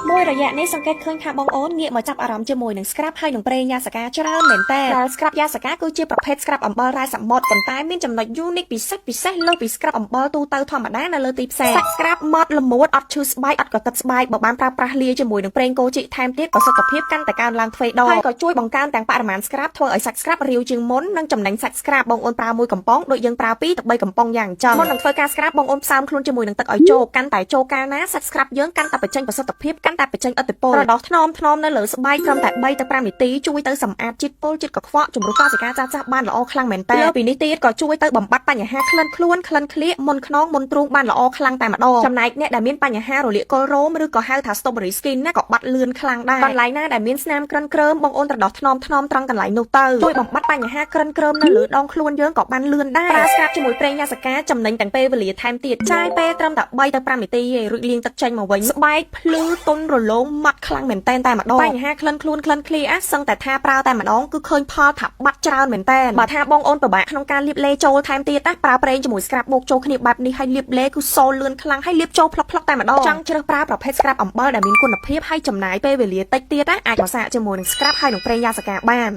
មួយរយៈនេះសង្កេតឃើញថាបងអូនងាកមកចាប់អារម្មណ៍ជាមួយនឹង scrap ហើយនឹងប្រេងយ៉ាសកាច្រើនមែនតើដែល scrap យ៉ាសកាគឺជាប្រភេទ scrap អំបិលរ៉ែសមុទ្រប៉ុន្តែមានចំណុច unique ពិសេសលើសពី scrap អំបិលទូទៅធម្មតានៅលើទីផ្សារសាច់ scrap ម៉ត់ល្មួតអត់ឈឺស្បែកអត់កកិតស្បែកបើបានប្រើប្រាស់លាយជាមួយនឹងប្រេងកូជីថែមទៀតប្រសិទ្ធភាពកាន់តែកើនឡើងទ្វេដងហើយក៏ជួយបង្កើនទាំងបរិមាណ scrap ធ្វើឲ្យសាច់ scrap រាវជាងមុននិងចំណេញសាច់ scrap បងអូនប្រើមួយកំប៉ុងដូចយើងប្រើ2ទៅ3កំប៉ុងយ៉ាងចំមុននឹងធ្វើការ scrap បងអូនផ្សើមខ្លួនជាមួយនឹងទឹកឲ្យចូលកាន់តែចូលកាលណាសាច់ scrap យើងកាន់តែបញ្ចេញប្រសិទ្ធភាពកាន់តែបញ្ចេញឥទ្ធិពលរដោះថ្នមនៅលើស្បែកត្រឹមតែ3ទៅ5នាទីជួយទៅសម្អាតជាតិពុលជាតិកខ្វក់ជំរុញកោសិកាចាស់បានល្អខ្លាំងមែនតើលើពីនេះទៀតក៏ជួយទៅបំបត្តិបញ្ហាក្លិនខ្លួនក្លិនក្លៀកមុនខ្នងមុនទ្រូងបានល្អខ្លាំងតែម្ដងចំណែកអ្នកដែលមានបញ្ហារលាកកុលរោមឬក៏ហៅថា strawberry skin ណាក៏បាត់លឿនខ្លាំងដែរកន្លែងណាដែលមានស្នាមក្រិនក្រើមបងអូនត្រដោះថ្នមត្រង់កន្លែងនោះទៅជួយបំបត្តិបញ្ហាក្រិនក្រើមនៅលើដងខ្លួនយើងក៏បានលឿនដែរប្រើស្កាប់ជាមួយប្រេងយ៉ាសកាចំណេញទាំងពេលវេលាថែមទៀតចាយពេលត្រឹមតែ3ទៅ5នាទីឯងរួចលាងទឹកចេញមកវិញស្បែកភ្លឺទន់រលោងម៉ត់ខ្លាំងមែនតែម្ដងបញ្ហាក្លិនខ្លួនក្លិនឃ្លីសឹងតែថាប្រើតែម្ដងគឺឃើញផលថាបាត់ច្រើនមែនតែបើថាបងអូនពិបាកក្នុងការលាបឡេចូលថែមទៀតណាប្រើប្រេងជាមួយ scrap បូកចូលគ្នាបែបនេះហើយលាបឡេគឺសូលលឿនខ្លាំងហើយលាបចូលផ្លុកតែម្ដងចង់ជ្រើសប្រើប្រភេទ scrap អំបិលដែលមានគុណភាពហើយចំណាយពេលវេលាតិចទៀតណាអាចមកសាកជាមួយនឹង scrap ហើយនឹងប្រេងយ៉ាសកាបាន